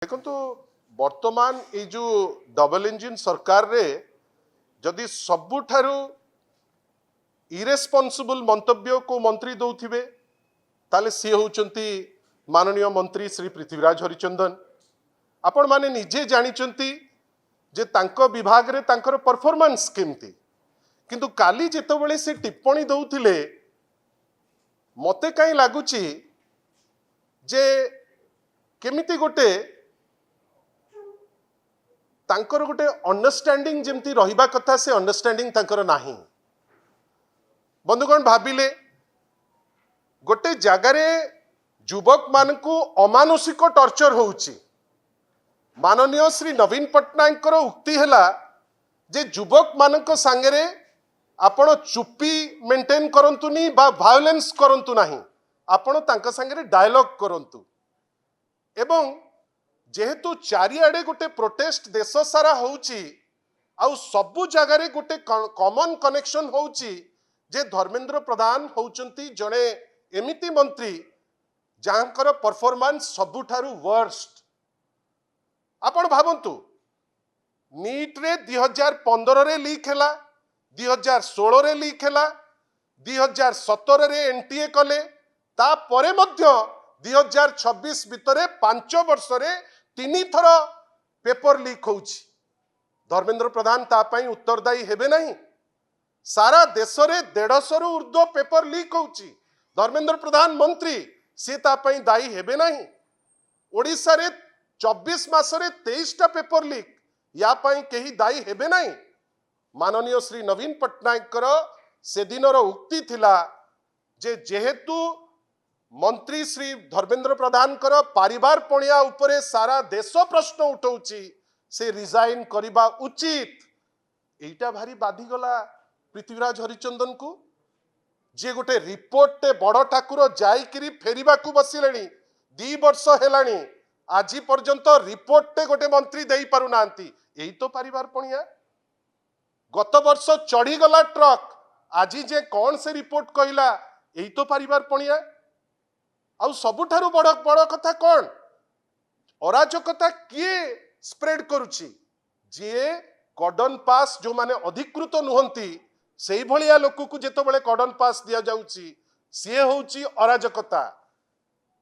देखो वर्तमान ये जो डबल इंजिन सरकार रे जदि सबुठारु इरेस्पॉन्सिबल मंतव्य को मंत्री दौथिबे ताले सी होउचंती माननीय मंत्री श्री पृथ्वीराज हरिचंदन। आपण माने निजे जानिचंती जे तांको विभाग रे तांकर परफॉर्मेंस केमती, किंतु काली जेतबेले से टिप्पणी दउथिले मते काई लागुची जे केमिति गोटे तांकर गोटे अंडरस्टैंडिंग जेमती रहिबा कथा से अंडरस्टैंडिंग तांकर नाही। बंधुगण भाविले गोटे जगारे युवक मानकु अमानुषिक टर्चर होउची। माननीय श्री नवीन पट्टनायक उक्ति हैला जे युवक मानक सांगरे आपण चुप्पी मेंटेन करंतुनी बा वायोलेंस करंतु नाही, आपण तांका सांगरे डायलॉग करंतु। एवं जेहेतु चारिआडे गोटे प्रोटेस्ट देश सारा होउची आउ सबु जगारे गोटे कॉमन कनेक्शन होउची जे धर्मेंद्र प्रधान होउचंती जणे एमिति मंत्री जहाँकर परफॉर्मेंस सबुठारु वर्स्ट। आपण भावंतु नीट रे 2015 रे लीक हैला, 2016 रे लीक हैला, 2017 रे एनटीए कले, ता परे मध्य 2026 भितरे 5 वर्ष रे 3 थर पेपर लीक होउची। धर्मेंद्र प्रधान ता पई उत्तरदायी हेबे नहीं। सारा देश रे 150 रु ऊर्ध्व पेपर लीक होउची, धर्मेंद्र प्रधान मंत्री से ता पई दायी हेबे नहीं। ओडिसा रे 24 मास रे 23 टा पेपर लीक, या पई केही दायी हेबे नहीं। माननीय श्री नवीन पट्टनायक से दिनर उक्ति थिला जे जेहेतु मंत्री श्री धर्मेंद्र प्रधान परिवार पणिया उपरे सारा देश प्रश्न उठाउची, से रिजाइन करिबा उचित। एटा भारी बाधी गला पृथ्वीराज हरिचंदन को, जे गोटे रिपोर्ट टे बड़ ठाकुर जाइकिरी फेरिबा को बसिलेनी 2 वर्ष हेलानी, आज पर्यंत रिपोर्ट टे गोटे मंत्री देई पारु नांती। एई तो परिवार पणिया। गत वर्ष चढ़ी गला ट्रक, आज जे कौन से रिपोर्ट कहला, एई तो परिवार पणिया। आउ सबुठारु बड़ बड़ कथा कौन, अराजकता किए स्प्रेड करुची, जे कॉर्डन पास जो माने अधिकृत नुहंती सेई भलिया लोक को जेतो बळे कॉर्डन पास दिया जाउची, से होउची अराजकता।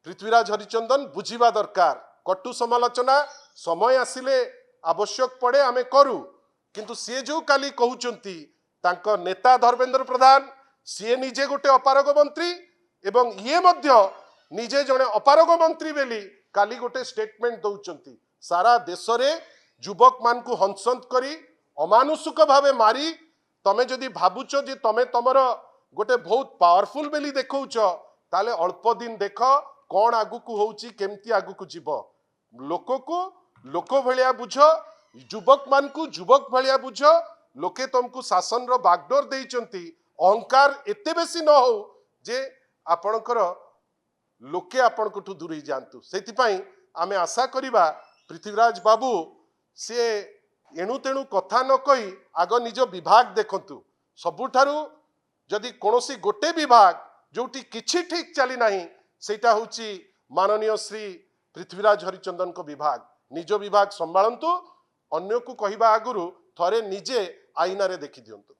पृथ्वीराज हरिचंदन बुझिबा दरकार। कटु समालोचना समय आसिले आवश्यक पड़े आमे करू, किंतु सी जो काली कहउचंती तांको नेता धर्मेंद्र प्रधान सी निजे गोटे अपारग मंत्री एवं ये मध्य निजे जने अपारग मंत्री बेली काली गोटे स्टेटमेंट दउचंती। सारा देश रे युवक मान को हंसंत करी अमानुषिक भावे मारी, तमे जदि भाबुच जे तमे तमर गोटे बहुत पावरफुल बेली देखौच, ताले अल्प दिन देख कौन आगु को होउची, केमती आगु को जीव। लोक को लोक भलिया बुझ, युवक मान को युवक भलिया बुझ। लोके तुमको शासन रो बागडोर देइचंती। अहंकार एते बेसी न हो जे आपणकर लोके आपण को दूरी जातु। से आमे आशा करिबा पृथ्वीराज बाबू से एणु तेणु कथा न कही आग निज विभाग देखंतु। सबुठारु जदि कोनोसी गोटे विभाग जोटी किछि ठीक चली नाही, सेटा होउची माननीय श्री पृथ्वीराज हरिचंदन को विभाग। निज विभाग संभालंतु, अन्य को कहिबा आगुरु थरे निजे आईना रे देखि दियंतु।